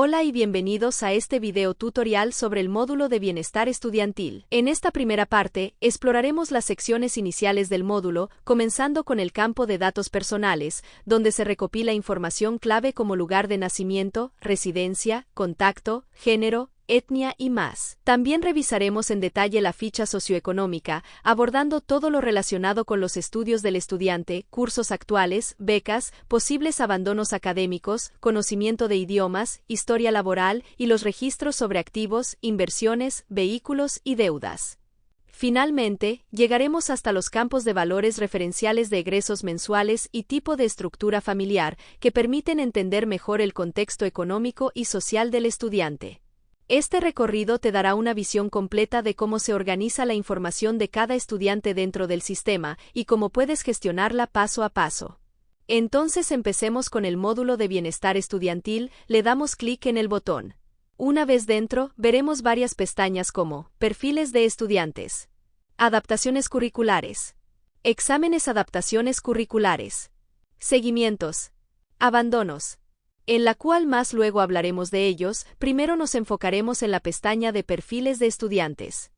Hola y bienvenidos a este video tutorial sobre el módulo de bienestar estudiantil. En esta primera parte, exploraremos las secciones iniciales del módulo, comenzando con el campo de datos personales, donde se recopila información clave como lugar de nacimiento, residencia, contacto, género, etnia y más. También revisaremos en detalle la ficha socioeconómica, abordando todo lo relacionado con los estudios del estudiante, cursos actuales, becas, posibles abandonos académicos, conocimiento de idiomas, historia laboral y los registros sobre activos, inversiones, vehículos y deudas. Finalmente, llegaremos hasta los campos de valores referenciales de egresos mensuales y tipo de estructura familiar, que permiten entender mejor el contexto económico y social del estudiante. Este recorrido te dará una visión completa de cómo se organiza la información de cada estudiante dentro del sistema y cómo puedes gestionarla paso a paso. Entonces empecemos con el módulo de bienestar estudiantil, le damos clic en el botón. Una vez dentro, veremos varias pestañas como Perfiles de estudiantes, Adaptaciones curriculares, Exámenes adaptaciones curriculares, Seguimientos, Abandonos, en la cual más luego hablaremos de ellos. Primero nos enfocaremos en la pestaña de Perfiles de estudiantes.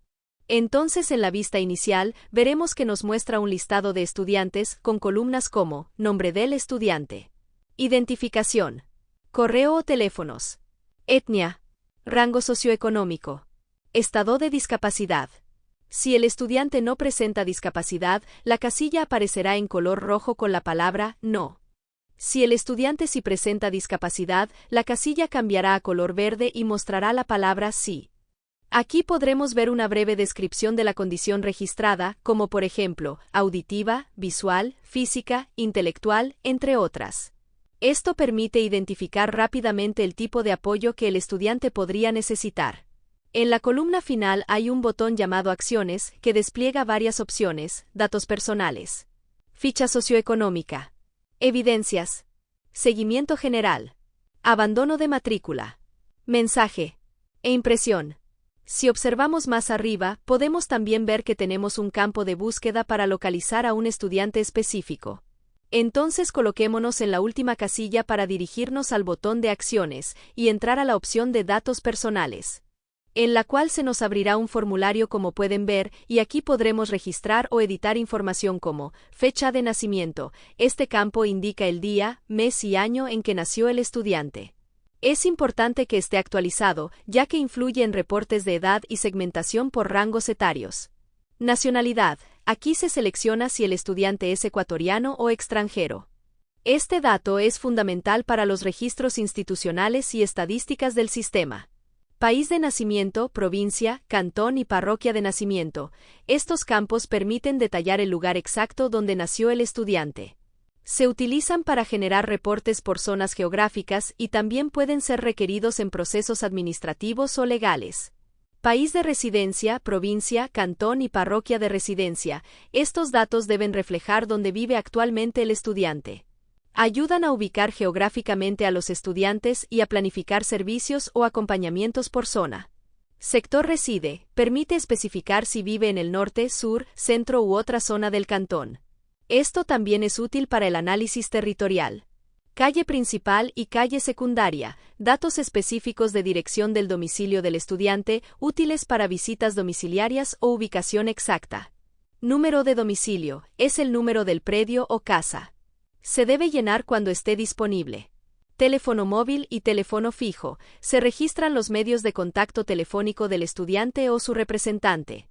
Entonces en la vista inicial, veremos que nos muestra un listado de estudiantes con columnas como Nombre del estudiante, Identificación, Correo o teléfonos, Etnia, Rango socioeconómico, Estado de discapacidad. Si el estudiante no presenta discapacidad, la casilla aparecerá en color rojo con la palabra No. Si el estudiante sí presenta discapacidad, la casilla cambiará a color verde y mostrará la palabra Sí. Aquí podremos ver una breve descripción de la condición registrada, como por ejemplo, auditiva, visual, física, intelectual, entre otras. Esto permite identificar rápidamente el tipo de apoyo que el estudiante podría necesitar. En la columna final hay un botón llamado Acciones, que despliega varias opciones: datos personales, ficha socioeconómica, evidencias, seguimiento general, abandono de matrícula, mensaje e impresión. Si observamos más arriba, podemos también ver que tenemos un campo de búsqueda para localizar a un estudiante específico. Entonces coloquémonos en la última casilla para dirigirnos al botón de Acciones y entrar a la opción de Datos personales, en la cual se nos abrirá un formulario como pueden ver, y aquí podremos registrar o editar información como fecha de nacimiento. Este campo indica el día, mes y año en que nació el estudiante. Es importante que esté actualizado, ya que influye en reportes de edad y segmentación por rangos etarios. Nacionalidad. Aquí se selecciona si el estudiante es ecuatoriano o extranjero. Este dato es fundamental para los registros institucionales y estadísticas del sistema. País de nacimiento, provincia, cantón y parroquia de nacimiento. Estos campos permiten detallar el lugar exacto donde nació el estudiante. Se utilizan para generar reportes por zonas geográficas y también pueden ser requeridos en procesos administrativos o legales. País de residencia, provincia, cantón y parroquia de residencia. Estos datos deben reflejar dónde vive actualmente el estudiante. Ayudan a ubicar geográficamente a los estudiantes y a planificar servicios o acompañamientos por zona. Sector reside. Permite especificar si vive en el norte, sur, centro u otra zona del cantón. Esto también es útil para el análisis territorial. Calle principal y calle secundaria. Datos específicos de dirección del domicilio del estudiante, útiles para visitas domiciliarias o ubicación exacta. Número de domicilio. Es el número del predio o casa. Se debe llenar cuando esté disponible. Teléfono móvil y teléfono fijo. Se registran los medios de contacto telefónico del estudiante o su representante.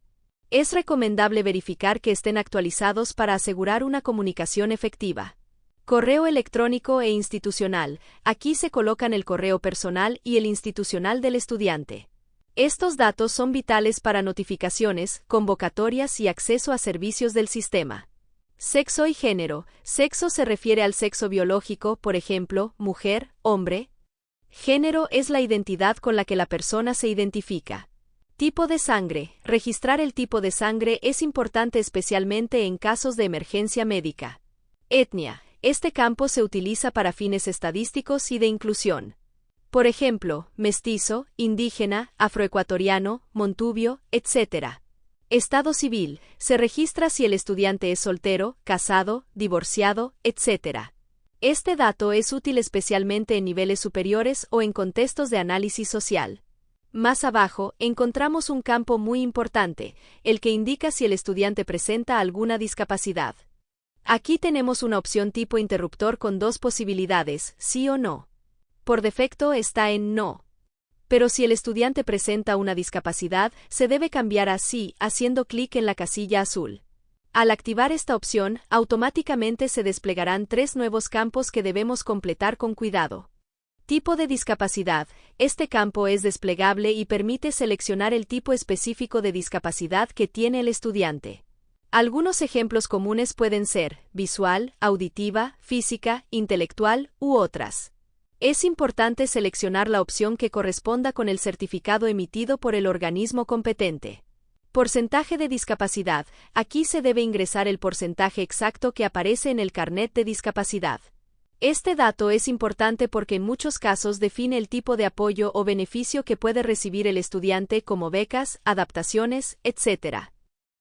Es recomendable verificar que estén actualizados para asegurar una comunicación efectiva. Correo electrónico e institucional. Aquí se colocan el correo personal y el institucional del estudiante. Estos datos son vitales para notificaciones, convocatorias y acceso a servicios del sistema. Sexo y género. Sexo se refiere al sexo biológico, por ejemplo, mujer, hombre. Género es la identidad con la que la persona se identifica. Tipo de sangre. Registrar el tipo de sangre es importante especialmente en casos de emergencia médica. Etnia. Este campo se utiliza para fines estadísticos y de inclusión. Por ejemplo, mestizo, indígena, afroecuatoriano, montubio, etc. Estado civil. Se registra si el estudiante es soltero, casado, divorciado, etc. Este dato es útil especialmente en niveles superiores o en contextos de análisis social. Más abajo, encontramos un campo muy importante, el que indica si el estudiante presenta alguna discapacidad. Aquí tenemos una opción tipo interruptor con dos posibilidades, sí o no. Por defecto está en no. Pero si el estudiante presenta una discapacidad, se debe cambiar a sí haciendo clic en la casilla azul. Al activar esta opción, automáticamente se desplegarán 3 nuevos campos que debemos completar con cuidado. Tipo de discapacidad. Este campo es desplegable y permite seleccionar el tipo específico de discapacidad que tiene el estudiante. Algunos ejemplos comunes pueden ser visual, auditiva, física, intelectual u otras. Es importante seleccionar la opción que corresponda con el certificado emitido por el organismo competente. Porcentaje de discapacidad. Aquí se debe ingresar el porcentaje exacto que aparece en el carnet de discapacidad. Este dato es importante porque en muchos casos define el tipo de apoyo o beneficio que puede recibir el estudiante como becas, adaptaciones, etc.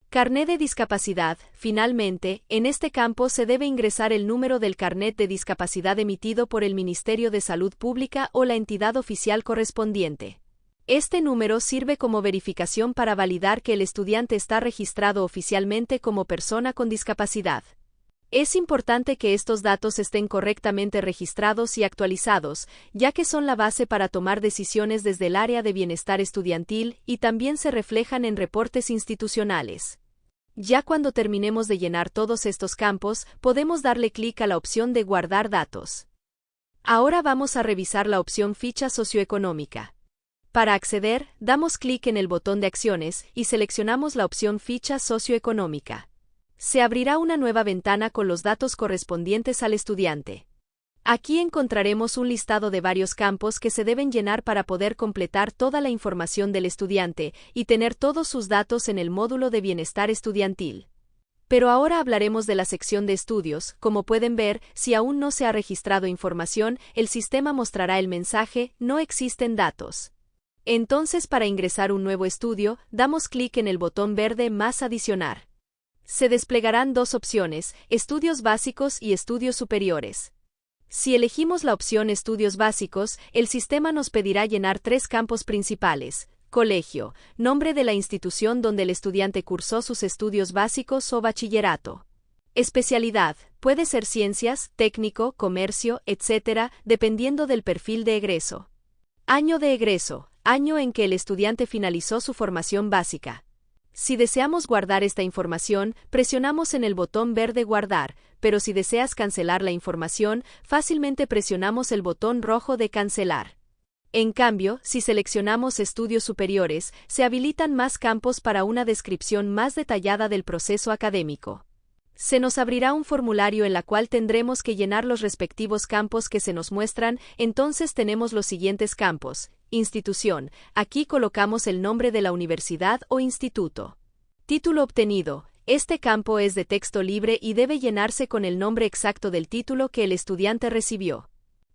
Carnet de discapacidad. Finalmente, en este campo se debe ingresar el número del carnet de discapacidad emitido por el Ministerio de Salud Pública o la entidad oficial correspondiente. Este número sirve como verificación para validar que el estudiante está registrado oficialmente como persona con discapacidad. Es importante que estos datos estén correctamente registrados y actualizados, ya que son la base para tomar decisiones desde el área de bienestar estudiantil y también se reflejan en reportes institucionales. Ya cuando terminemos de llenar todos estos campos, podemos darle clic a la opción de guardar datos. Ahora vamos a revisar la opción Ficha socioeconómica. Para acceder, damos clic en el botón de acciones y seleccionamos la opción Ficha socioeconómica. Se abrirá una nueva ventana con los datos correspondientes al estudiante. Aquí encontraremos un listado de varios campos que se deben llenar para poder completar toda la información del estudiante y tener todos sus datos en el módulo de bienestar estudiantil. Pero ahora hablaremos de la sección de estudios. Como pueden ver, si aún no se ha registrado información, el sistema mostrará el mensaje "No existen datos". Entonces, para ingresar un nuevo estudio, damos clic en el botón verde más adicionar. Se desplegarán dos opciones, estudios básicos y estudios superiores. Si elegimos la opción Estudios básicos, el sistema nos pedirá llenar 3 campos principales: colegio, nombre de la institución donde el estudiante cursó sus estudios básicos o bachillerato. Especialidad, puede ser ciencias, técnico, comercio, etc., dependiendo del perfil de egreso. Año de egreso, año en que el estudiante finalizó su formación básica. Si deseamos guardar esta información, presionamos en el botón verde Guardar, pero si deseas cancelar la información, fácilmente presionamos el botón rojo de Cancelar. En cambio, si seleccionamos Estudios superiores, se habilitan más campos para una descripción más detallada del proceso académico. Se nos abrirá un formulario en la cual tendremos que llenar los respectivos campos que se nos muestran. Entonces tenemos los siguientes campos. Institución. Aquí colocamos el nombre de la universidad o instituto. Título obtenido. Este campo es de texto libre y debe llenarse con el nombre exacto del título que el estudiante recibió.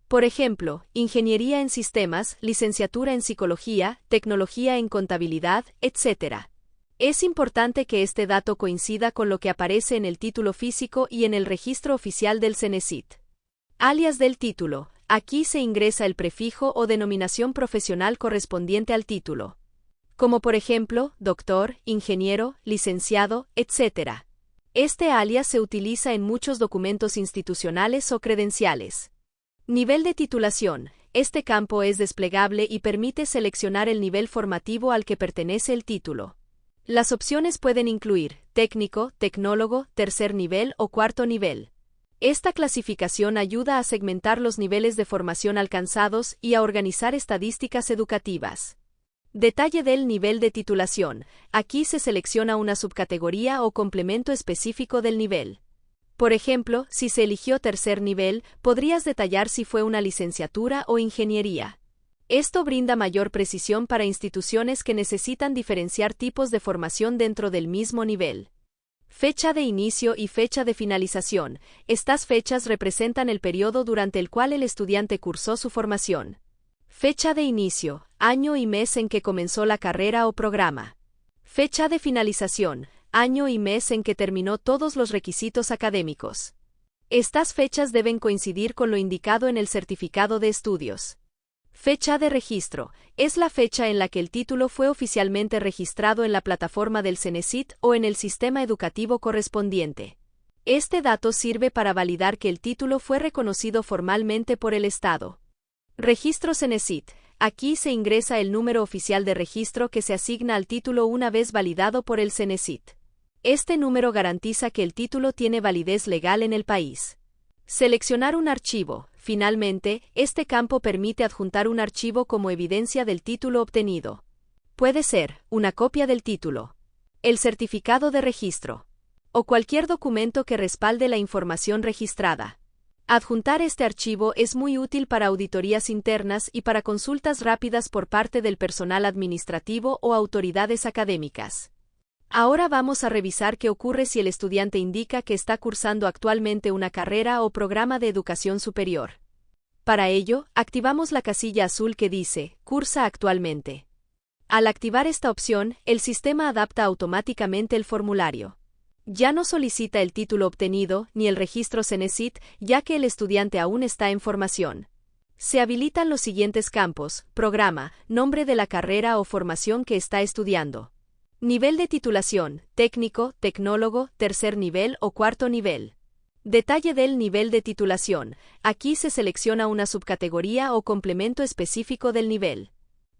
Por ejemplo, Ingeniería en Sistemas, Licenciatura en Psicología, Tecnología en Contabilidad, etc. Es importante que este dato coincida con lo que aparece en el título físico y en el registro oficial del CENESID. Alias del título. Aquí se ingresa el prefijo o denominación profesional correspondiente al título, como por ejemplo, doctor, ingeniero, licenciado, etc. Este alias se utiliza en muchos documentos institucionales o credenciales. Nivel de titulación. Este campo es desplegable y permite seleccionar el nivel formativo al que pertenece el título. Las opciones pueden incluir técnico, tecnólogo, tercer nivel o cuarto nivel. Esta clasificación ayuda a segmentar los niveles de formación alcanzados y a organizar estadísticas educativas. Detalle del nivel de titulación. Aquí se selecciona una subcategoría o complemento específico del nivel. Por ejemplo, si se eligió tercer nivel, podrías detallar si fue una licenciatura o ingeniería. Esto brinda mayor precisión para instituciones que necesitan diferenciar tipos de formación dentro del mismo nivel. Fecha de inicio y fecha de finalización. Estas fechas representan el periodo durante el cual el estudiante cursó su formación. Fecha de inicio, año y mes en que comenzó la carrera o programa. Fecha de finalización, año y mes en que terminó todos los requisitos académicos. Estas fechas deben coincidir con lo indicado en el certificado de estudios. Fecha de registro. Es la fecha en la que el título fue oficialmente registrado en la plataforma del CENESID o en el sistema educativo correspondiente. Este dato sirve para validar que el título fue reconocido formalmente por el Estado. Registro CENESID. Aquí se ingresa el número oficial de registro que se asigna al título una vez validado por el CENESID. Este número garantiza que el título tiene validez legal en el país. Seleccionar un archivo. Finalmente, este campo permite adjuntar un archivo como evidencia del título obtenido. Puede ser una copia del título, el certificado de registro, o cualquier documento que respalde la información registrada. Adjuntar este archivo es muy útil para auditorías internas y para consultas rápidas por parte del personal administrativo o autoridades académicas. Ahora vamos a revisar qué ocurre si el estudiante indica que está cursando actualmente una carrera o programa de educación superior. Para ello, activamos la casilla azul que dice "Cursa actualmente". Al activar esta opción, el sistema adapta automáticamente el formulario. Ya no solicita el título obtenido ni el registro CENESID, ya que el estudiante aún está en formación. Se habilitan los siguientes campos: programa, nombre de la carrera o formación que está estudiando. Nivel de titulación, técnico, tecnólogo, tercer nivel o cuarto nivel. Detalle del nivel de titulación. Aquí se selecciona una subcategoría o complemento específico del nivel.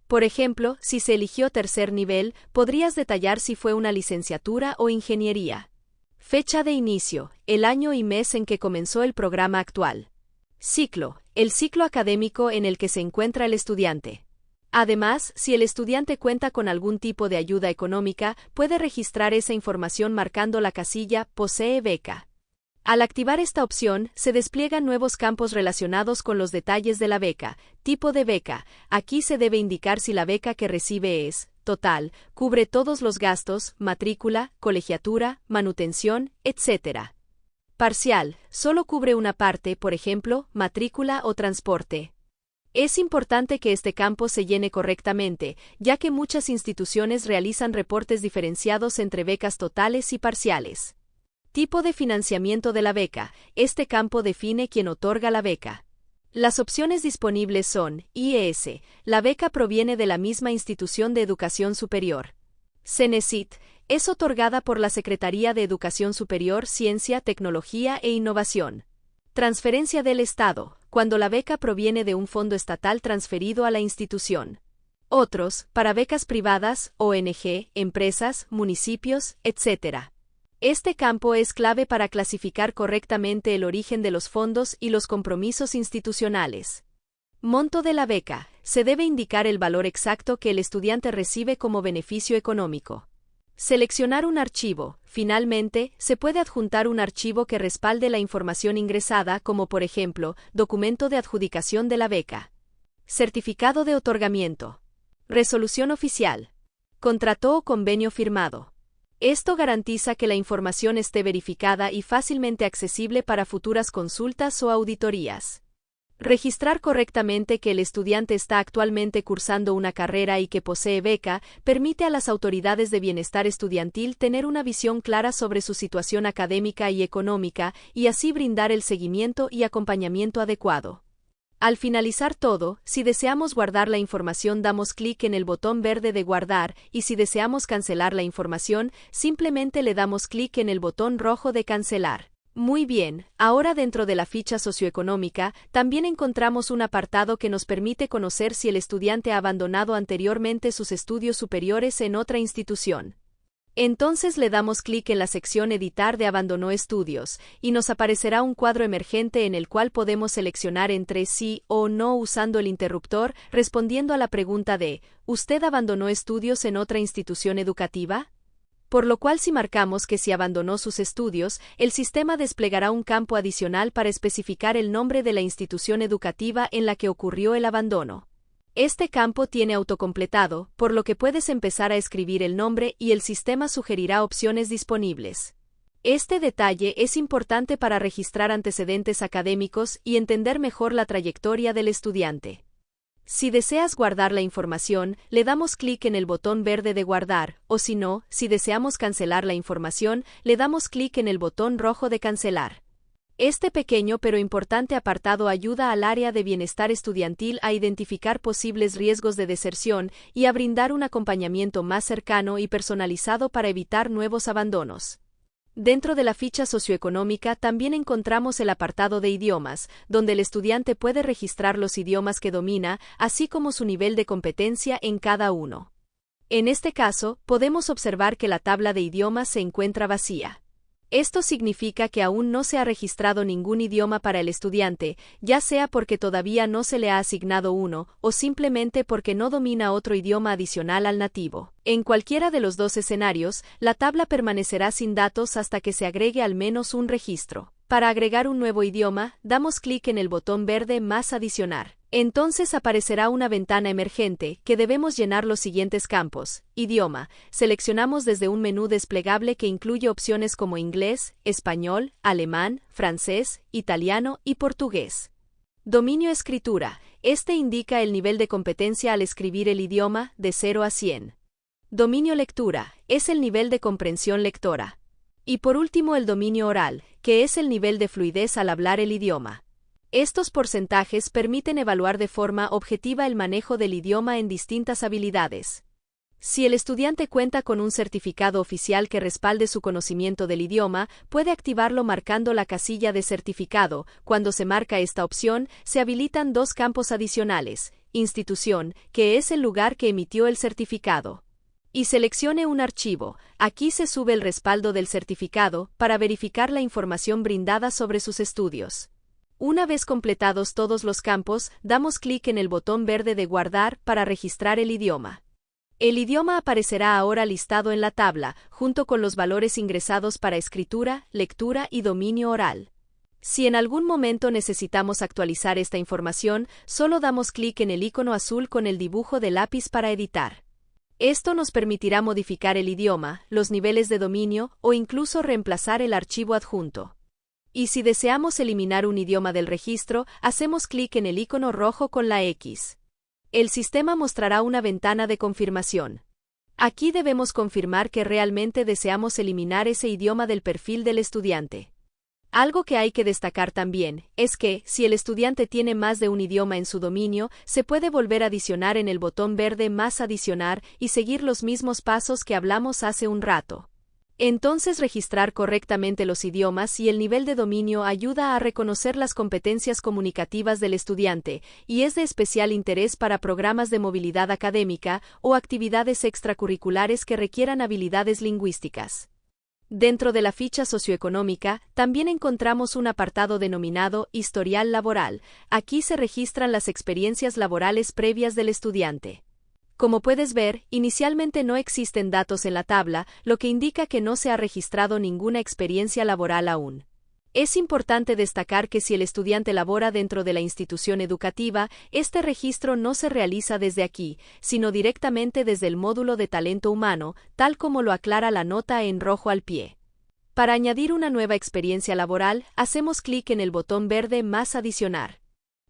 Por ejemplo, si se eligió tercer nivel, podrías detallar si fue una licenciatura o ingeniería. Fecha de inicio, el año y mes en que comenzó el programa actual. Ciclo, el ciclo académico en el que se encuentra el estudiante. Además, si el estudiante cuenta con algún tipo de ayuda económica, puede registrar esa información marcando la casilla "Posee beca". Al activar esta opción, se despliegan nuevos campos relacionados con los detalles de la beca. Tipo de beca. Aquí se debe indicar si la beca que recibe es total, cubre todos los gastos, matrícula, colegiatura, manutención, etc. Parcial, solo cubre una parte, por ejemplo, matrícula o transporte. Es importante que este campo se llene correctamente, ya que muchas instituciones realizan reportes diferenciados entre becas totales y parciales. Tipo de financiamiento de la beca. Este campo define quién otorga la beca. Las opciones disponibles son IES. La beca proviene de la misma institución de educación superior. CENESID. Es otorgada por la Secretaría de Educación Superior, Ciencia, Tecnología e Innovación. Transferencia del Estado, cuando la beca proviene de un fondo estatal transferido a la institución. Otros, para becas privadas, ONG, empresas, municipios, etc. Este campo es clave para clasificar correctamente el origen de los fondos y los compromisos institucionales. Monto de la beca. Se debe indicar el valor exacto que el estudiante recibe como beneficio económico. Seleccionar un archivo. Finalmente, se puede adjuntar un archivo que respalde la información ingresada, como por ejemplo, documento de adjudicación de la beca. Certificado de otorgamiento. Resolución oficial. Contrato o convenio firmado. Esto garantiza que la información esté verificada y fácilmente accesible para futuras consultas o auditorías. Registrar correctamente que el estudiante está actualmente cursando una carrera y que posee beca permite a las autoridades de bienestar estudiantil tener una visión clara sobre su situación académica y económica y así brindar el seguimiento y acompañamiento adecuado. Al finalizar todo, si deseamos guardar la información damos clic en el botón verde de guardar y si deseamos cancelar la información, simplemente le damos clic en el botón rojo de cancelar. Muy bien, ahora dentro de la ficha socioeconómica, también encontramos un apartado que nos permite conocer si el estudiante ha abandonado anteriormente sus estudios superiores en otra institución. Entonces le damos clic en la sección Editar de Abandonó estudios, y nos aparecerá un cuadro emergente en el cual podemos seleccionar entre sí o no usando el interruptor, respondiendo a la pregunta de ¿usted abandonó estudios en otra institución educativa? Por lo cual si marcamos que sí abandonó sus estudios, el sistema desplegará un campo adicional para especificar el nombre de la institución educativa en la que ocurrió el abandono. Este campo tiene autocompletado, por lo que puedes empezar a escribir el nombre y el sistema sugerirá opciones disponibles. Este detalle es importante para registrar antecedentes académicos y entender mejor la trayectoria del estudiante. Si deseas guardar la información, le damos clic en el botón verde de guardar, o si no, si deseamos cancelar la información, le damos clic en el botón rojo de cancelar. Este pequeño pero importante apartado ayuda al área de bienestar estudiantil a identificar posibles riesgos de deserción y a brindar un acompañamiento más cercano y personalizado para evitar nuevos abandonos. Dentro de la ficha socioeconómica también encontramos el apartado de idiomas, donde el estudiante puede registrar los idiomas que domina, así como su nivel de competencia en cada uno. En este caso, podemos observar que la tabla de idiomas se encuentra vacía. Esto significa que aún no se ha registrado ningún idioma para el estudiante, ya sea porque todavía no se le ha asignado uno, o simplemente porque no domina otro idioma adicional al nativo. En cualquiera de los dos escenarios, la tabla permanecerá sin datos hasta que se agregue al menos un registro. Para agregar un nuevo idioma, damos clic en el botón verde Más adicionar. Entonces aparecerá una ventana emergente que debemos llenar los siguientes campos. Idioma. Seleccionamos desde un menú desplegable que incluye opciones como inglés, español, alemán, francés, italiano y portugués. Dominio escritura. Este indica el nivel de competencia al escribir el idioma de 0 a 100. Dominio lectura. Es el nivel de comprensión lectora. Y por último el dominio oral, que es el nivel de fluidez al hablar el idioma. Estos porcentajes permiten evaluar de forma objetiva el manejo del idioma en distintas habilidades. Si el estudiante cuenta con un certificado oficial que respalde su conocimiento del idioma, puede activarlo marcando la casilla de certificado. Cuando se marca esta opción, se habilitan dos campos adicionales: institución, que es el lugar que emitió el certificado, y seleccione un archivo. Aquí se sube el respaldo del certificado para verificar la información brindada sobre sus estudios. Una vez completados todos los campos, damos clic en el botón verde de guardar para registrar el idioma. El idioma aparecerá ahora listado en la tabla, junto con los valores ingresados para escritura, lectura y dominio oral. Si en algún momento necesitamos actualizar esta información, solo damos clic en el icono azul con el dibujo de lápiz para editar. Esto nos permitirá modificar el idioma, los niveles de dominio o incluso reemplazar el archivo adjunto. Y si deseamos eliminar un idioma del registro, hacemos clic en el icono rojo con la X. El sistema mostrará una ventana de confirmación. Aquí debemos confirmar que realmente deseamos eliminar ese idioma del perfil del estudiante. Algo que hay que destacar también es que, si el estudiante tiene más de un idioma en su dominio, se puede volver a adicionar en el botón verde Más adicionar y seguir los mismos pasos que hablamos hace un rato. Entonces registrar correctamente los idiomas y el nivel de dominio ayuda a reconocer las competencias comunicativas del estudiante y es de especial interés para programas de movilidad académica o actividades extracurriculares que requieran habilidades lingüísticas. Dentro de la ficha socioeconómica, también encontramos un apartado denominado Historial laboral. Aquí se registran las experiencias laborales previas del estudiante. Como puedes ver, inicialmente no existen datos en la tabla, lo que indica que no se ha registrado ninguna experiencia laboral aún. Es importante destacar que si el estudiante labora dentro de la institución educativa, este registro no se realiza desde aquí, sino directamente desde el módulo de talento humano, tal como lo aclara la nota en rojo al pie. Para añadir una nueva experiencia laboral, hacemos clic en el botón verde Más adicionar.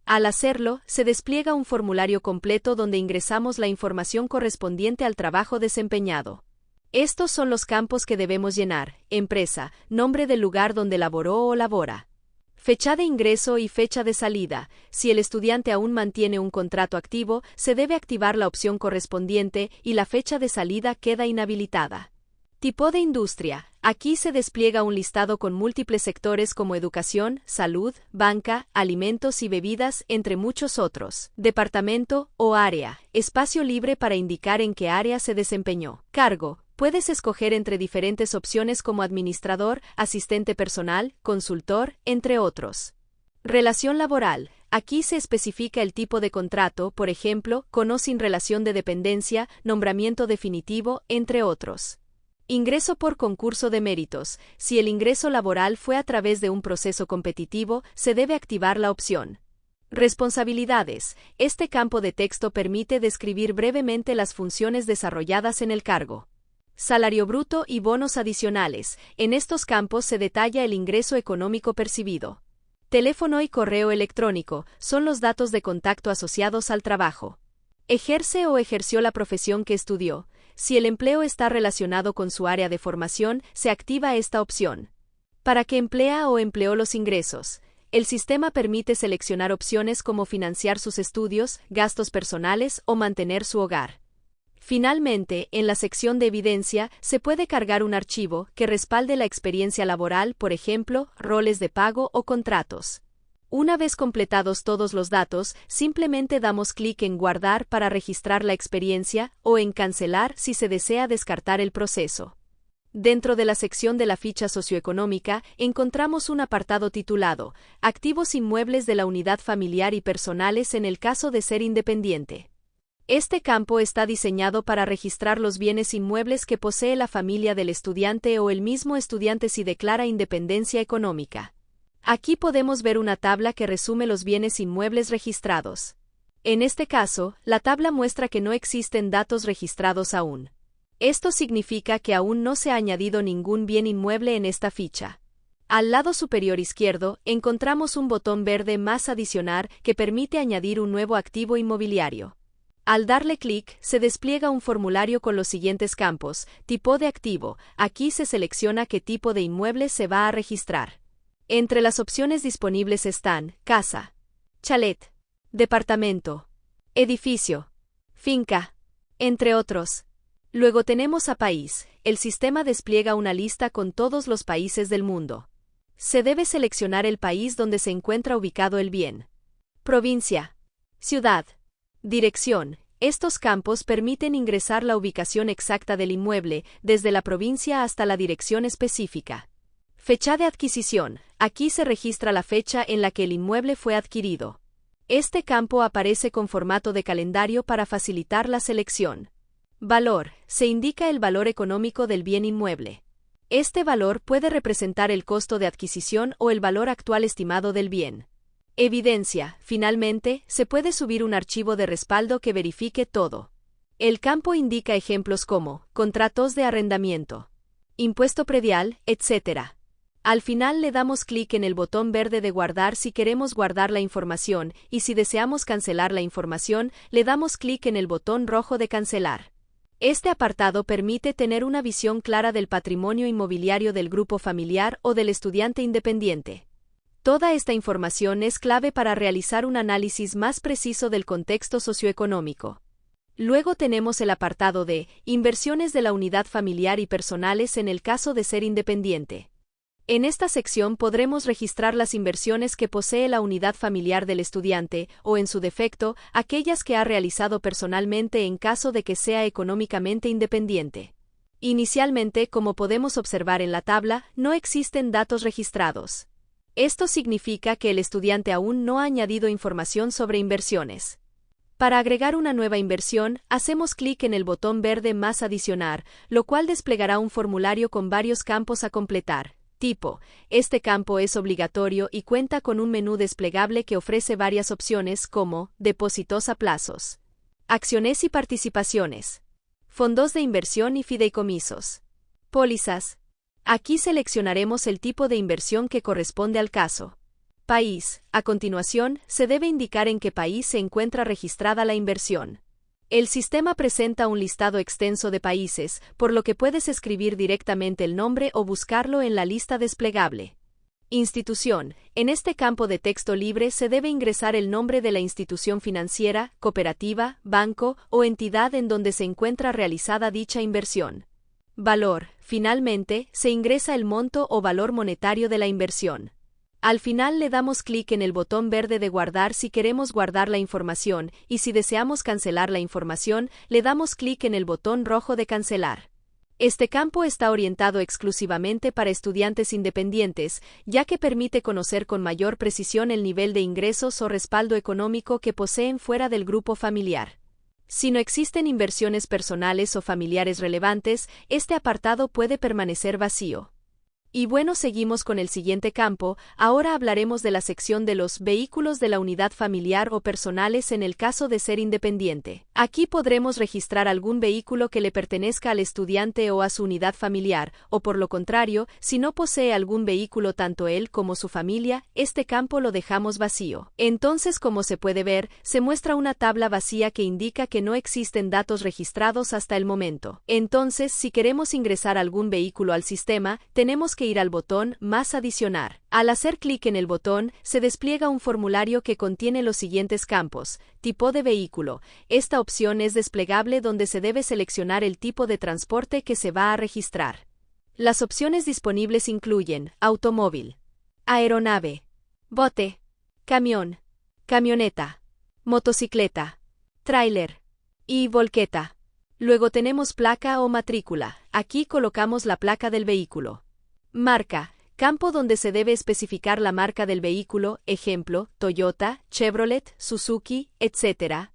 Al hacerlo, se despliega un formulario completo donde ingresamos la información correspondiente al trabajo desempeñado. Estos son los campos que debemos llenar: empresa, nombre del lugar donde laboró o labora, fecha de ingreso y fecha de salida. Si el estudiante aún mantiene un contrato activo, se debe activar la opción correspondiente y la fecha de salida queda inhabilitada. Tipo de industria. Aquí se despliega un listado con múltiples sectores como educación, salud, banca, alimentos y bebidas, entre muchos otros. Departamento o área. Espacio libre para indicar en qué área se desempeñó. Cargo. Puedes escoger entre diferentes opciones como administrador, asistente personal, consultor, entre otros. Relación laboral. Aquí se especifica el tipo de contrato, por ejemplo, con o sin relación de dependencia, nombramiento definitivo, entre otros. Ingreso por concurso de méritos. Si el ingreso laboral fue a través de un proceso competitivo, se debe activar la opción. Responsabilidades. Este campo de texto permite describir brevemente las funciones desarrolladas en el cargo. Salario bruto y bonos adicionales. En estos campos se detalla el ingreso económico percibido. Teléfono y correo electrónico son los datos de contacto asociados al trabajo. Ejerce o ejerció la profesión que estudió. Si el empleo está relacionado con su área de formación, se activa esta opción. ¿Para qué emplea o empleó los ingresos? El sistema permite seleccionar opciones como financiar sus estudios, gastos personales o mantener su hogar. Finalmente, en la sección de evidencia, se puede cargar un archivo que respalde la experiencia laboral, por ejemplo, roles de pago o contratos. Una vez completados todos los datos, simplemente damos clic en Guardar para registrar la experiencia o en Cancelar si se desea descartar el proceso. Dentro de la sección de la ficha socioeconómica, encontramos un apartado titulado Activos inmuebles de la unidad familiar y personales en el caso de ser independiente. Este campo está diseñado para registrar los bienes inmuebles que posee la familia del estudiante o el mismo estudiante si declara independencia económica. Aquí podemos ver una tabla que resume los bienes inmuebles registrados. En este caso, la tabla muestra que no existen datos registrados aún. Esto significa que aún no se ha añadido ningún bien inmueble en esta ficha. Al lado superior izquierdo, encontramos un botón verde más adicional que permite añadir un nuevo activo inmobiliario. Al darle clic, se despliega un formulario con los siguientes campos. Tipo de activo. Aquí se selecciona qué tipo de inmueble se va a registrar. Entre las opciones disponibles están casa, chalet, departamento, edificio, finca, entre otros. Luego tenemos a país. El sistema despliega una lista con todos los países del mundo. Se debe seleccionar el país donde se encuentra ubicado el bien. Provincia, ciudad, dirección. Estos campos permiten ingresar la ubicación exacta del inmueble, desde la provincia hasta la dirección específica. Fecha de adquisición. Aquí se registra la fecha en la que el inmueble fue adquirido. Este campo aparece con formato de calendario para facilitar la selección. Valor. Se indica el valor económico del bien inmueble. Este valor puede representar el costo de adquisición o el valor actual estimado del bien. Evidencia. Finalmente, se puede subir un archivo de respaldo que verifique todo. El campo indica ejemplos como contratos de arrendamiento, impuesto predial, etc. Al final le damos clic en el botón verde de guardar si queremos guardar la información y si deseamos cancelar la información, le damos clic en el botón rojo de cancelar. Este apartado permite tener una visión clara del patrimonio inmobiliario del grupo familiar o del estudiante independiente. Toda esta información es clave para realizar un análisis más preciso del contexto socioeconómico. Luego tenemos el apartado de inversiones de la unidad familiar y personales en el caso de ser independiente. En esta sección podremos registrar las inversiones que posee la unidad familiar del estudiante, o en su defecto, aquellas que ha realizado personalmente en caso de que sea económicamente independiente. Inicialmente, como podemos observar en la tabla, no existen datos registrados. Esto significa que el estudiante aún no ha añadido información sobre inversiones. Para agregar una nueva inversión, hacemos clic en el botón verde más adicionar, lo cual desplegará un formulario con varios campos a completar. Tipo. Este campo es obligatorio y cuenta con un menú desplegable que ofrece varias opciones como depósitos a plazos, acciones y participaciones, fondos de inversión y fideicomisos, pólizas. Aquí seleccionaremos el tipo de inversión que corresponde al caso. País. A continuación, se debe indicar en qué país se encuentra registrada la inversión. El sistema presenta un listado extenso de países, por lo que puedes escribir directamente el nombre o buscarlo en la lista desplegable. Institución. En este campo de texto libre se debe ingresar el nombre de la institución financiera, cooperativa, banco o entidad en donde se encuentra realizada dicha inversión. Valor. Finalmente, se ingresa el monto o valor monetario de la inversión. Al final le damos clic en el botón verde de guardar si queremos guardar la información y si deseamos cancelar la información, le damos clic en el botón rojo de cancelar. Este campo está orientado exclusivamente para estudiantes independientes, ya que permite conocer con mayor precisión el nivel de ingresos o respaldo económico que poseen fuera del grupo familiar. Si no existen inversiones personales o familiares relevantes, este apartado puede permanecer vacío. Y bueno, seguimos con el siguiente campo. Ahora hablaremos de la sección de los vehículos de la unidad familiar o personales en el caso de ser independiente. Aquí podremos registrar algún vehículo que le pertenezca al estudiante o a su unidad familiar, o por lo contrario, si no posee algún vehículo tanto él como su familia, este campo lo dejamos vacío. Entonces, como se puede ver, se muestra una tabla vacía que indica que no existen datos registrados hasta el momento. Entonces, si queremos ingresar algún vehículo al sistema, tenemos que que ir al botón Más adicionar. Al hacer clic en el botón, se despliega un formulario que contiene los siguientes campos. Tipo de vehículo. Esta opción es desplegable donde se debe seleccionar el tipo de transporte que se va a registrar. Las opciones disponibles incluyen automóvil, aeronave, bote, camión, camioneta, motocicleta, tráiler y volqueta. Luego tenemos placa o matrícula. Aquí colocamos la placa del vehículo. Marca, campo donde se debe especificar la marca del vehículo, ejemplo, Toyota, Chevrolet, Suzuki, etc.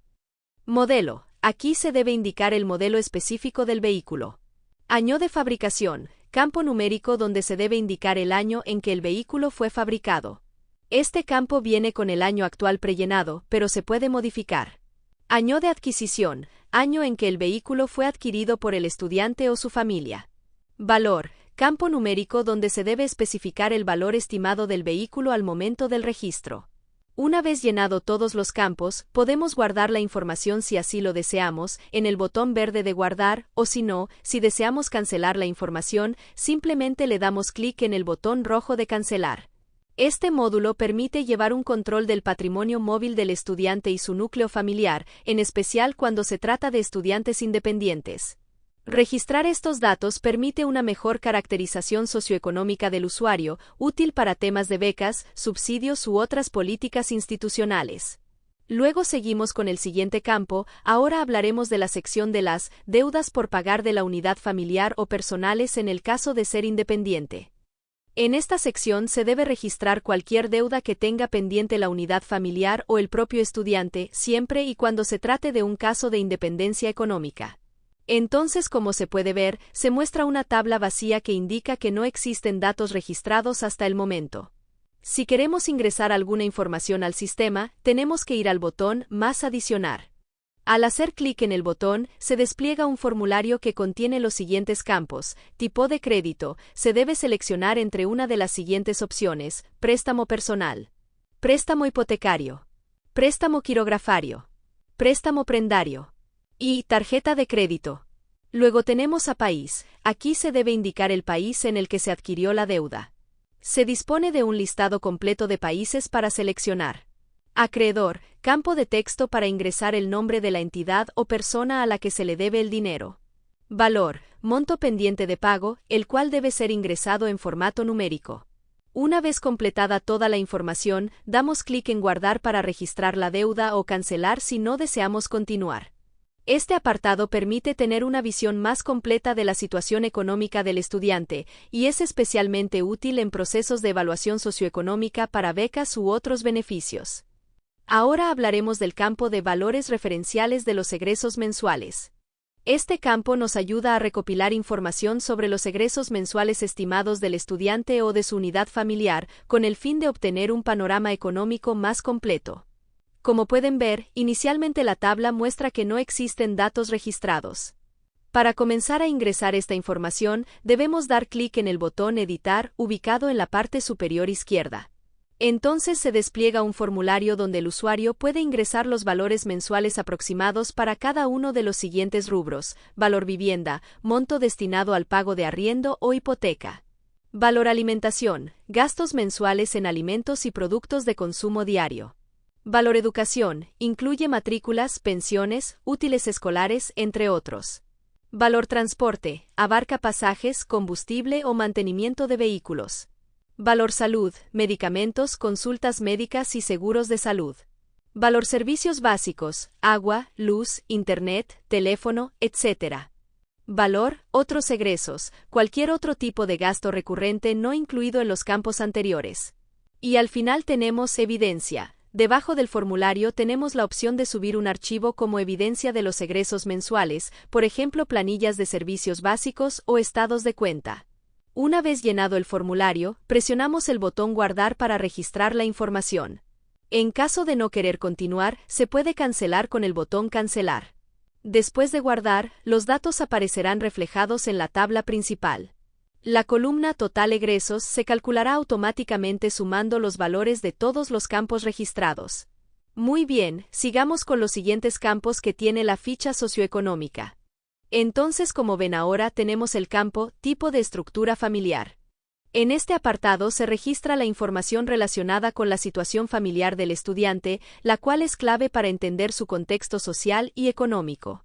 Modelo, aquí se debe indicar el modelo específico del vehículo. Año de fabricación, campo numérico donde se debe indicar el año en que el vehículo fue fabricado. Este campo viene con el año actual prellenado, pero se puede modificar. Año de adquisición, año en que el vehículo fue adquirido por el estudiante o su familia. Valor, campo numérico donde se debe especificar el valor estimado del vehículo al momento del registro. Una vez llenado todos los campos, podemos guardar la información si así lo deseamos, en el botón verde de guardar, o si no, si deseamos cancelar la información, simplemente le damos clic en el botón rojo de cancelar. Este módulo permite llevar un control del patrimonio móvil del estudiante y su núcleo familiar, en especial cuando se trata de estudiantes independientes. Registrar estos datos permite una mejor caracterización socioeconómica del usuario, útil para temas de becas, subsidios u otras políticas institucionales. Luego seguimos con el siguiente campo. Ahora hablaremos de la sección de las deudas por pagar de la unidad familiar o personales en el caso de ser independiente. En esta sección se debe registrar cualquier deuda que tenga pendiente la unidad familiar o el propio estudiante, siempre y cuando se trate de un caso de independencia económica. Entonces, como se puede ver, se muestra una tabla vacía que indica que no existen datos registrados hasta el momento. Si queremos ingresar alguna información al sistema, tenemos que ir al botón Más adicionar. Al hacer clic en el botón, se despliega un formulario que contiene los siguientes campos. Tipo de crédito, se debe seleccionar entre una de las siguientes opciones: préstamo personal, préstamo hipotecario, préstamo quirografario, préstamo prendario y tarjeta de crédito. Luego tenemos a país. Aquí se debe indicar el país en el que se adquirió la deuda. Se dispone de un listado completo de países para seleccionar. Acreedor, campo de texto para ingresar el nombre de la entidad o persona a la que se le debe el dinero. Valor, monto pendiente de pago, el cual debe ser ingresado en formato numérico. Una vez completada toda la información, damos clic en guardar para registrar la deuda o cancelar si no deseamos continuar. Este apartado permite tener una visión más completa de la situación económica del estudiante, y es especialmente útil en procesos de evaluación socioeconómica para becas u otros beneficios. Ahora hablaremos del campo de valores referenciales de los egresos mensuales. Este campo nos ayuda a recopilar información sobre los egresos mensuales estimados del estudiante o de su unidad familiar, con el fin de obtener un panorama económico más completo. Como pueden ver, inicialmente la tabla muestra que no existen datos registrados. Para comenzar a ingresar esta información, debemos dar clic en el botón Editar, ubicado en la parte superior izquierda. Entonces se despliega un formulario donde el usuario puede ingresar los valores mensuales aproximados para cada uno de los siguientes rubros: valor vivienda, monto destinado al pago de arriendo o hipoteca. Valor alimentación, gastos mensuales en alimentos y productos de consumo diario. Valor educación, incluye matrículas, pensiones, útiles escolares, entre otros. Valor transporte, abarca pasajes, combustible o mantenimiento de vehículos. Valor salud, medicamentos, consultas médicas y seguros de salud. Valor servicios básicos, agua, luz, internet, teléfono, etc. Valor, otros egresos, cualquier otro tipo de gasto recurrente no incluido en los campos anteriores. Y al final tenemos evidencia. Debajo del formulario tenemos la opción de subir un archivo como evidencia de los egresos mensuales, por ejemplo planillas de servicios básicos o estados de cuenta. Una vez llenado el formulario, presionamos el botón Guardar para registrar la información. En caso de no querer continuar, se puede cancelar con el botón Cancelar. Después de guardar, los datos aparecerán reflejados en la tabla principal. La columna Total egresos se calculará automáticamente sumando los valores de todos los campos registrados. Muy bien, sigamos con los siguientes campos que tiene la ficha socioeconómica. Entonces, como ven ahora, tenemos el campo Tipo de estructura familiar. En este apartado se registra la información relacionada con la situación familiar del estudiante, la cual es clave para entender su contexto social y económico.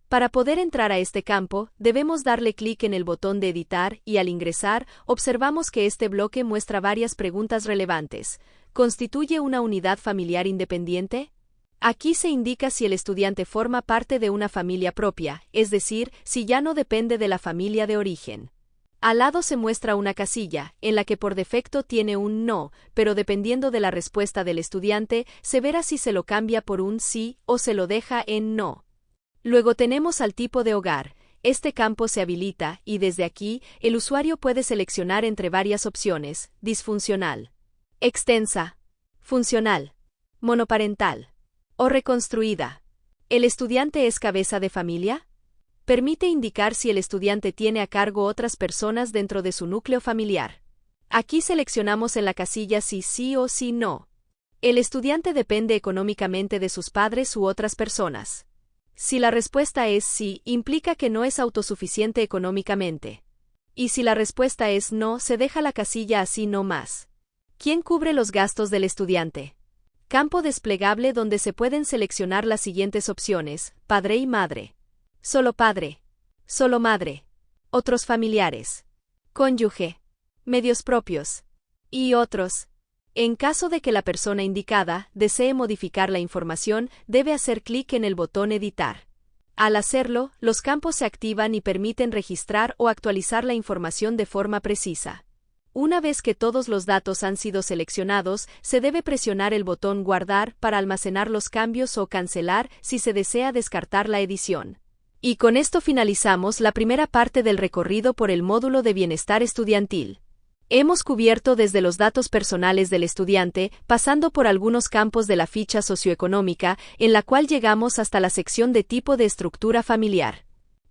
Para poder entrar a este campo, debemos darle clic en el botón de editar y al ingresar, observamos que este bloque muestra varias preguntas relevantes. ¿Constituye una unidad familiar independiente? Aquí se indica si el estudiante forma parte de una familia propia, es decir, si ya no depende de la familia de origen. Al lado se muestra una casilla, en la que por defecto tiene un no, pero dependiendo de la respuesta del estudiante, se verá si se lo cambia por un sí o se lo deja en no. Luego tenemos al tipo de hogar. Este campo se habilita y desde aquí, el usuario puede seleccionar entre varias opciones: disfuncional, extensa, funcional, monoparental o reconstruida. ¿El estudiante es cabeza de familia? Permite indicar si el estudiante tiene a cargo otras personas dentro de su núcleo familiar. Aquí seleccionamos en la casilla si sí o si no. ¿El estudiante depende económicamente de sus padres u otras personas? Si la respuesta es sí, implica que no es autosuficiente económicamente. Y si la respuesta es no, se deja la casilla así no más. ¿Quién cubre los gastos del estudiante? Campo desplegable donde se pueden seleccionar las siguientes opciones: padre y madre, solo padre, solo madre, otros familiares, cónyuge, medios propios y otros. En caso de que la persona indicada desee modificar la información, debe hacer clic en el botón editar. Al hacerlo, los campos se activan y permiten registrar o actualizar la información de forma precisa. Una vez que todos los datos han sido seleccionados, se debe presionar el botón Guardar para almacenar los cambios o cancelar si se desea descartar la edición. Y con esto finalizamos la primera parte del recorrido por el módulo de bienestar estudiantil. Hemos cubierto desde los datos personales del estudiante, pasando por algunos campos de la ficha socioeconómica, en la cual llegamos hasta la sección de tipo de estructura familiar.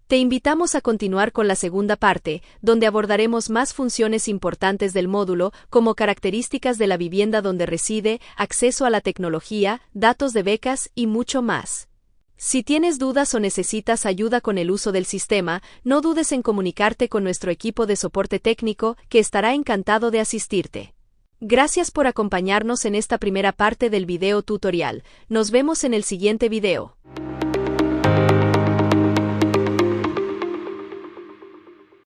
Te invitamos a continuar con la segunda parte, donde abordaremos más funciones importantes del módulo, como características de la vivienda donde reside, acceso a la tecnología, datos de becas y mucho más. Si tienes dudas o necesitas ayuda con el uso del sistema, no dudes en comunicarte con nuestro equipo de soporte técnico, que estará encantado de asistirte. Gracias por acompañarnos en esta primera parte del video tutorial. Nos vemos en el siguiente video.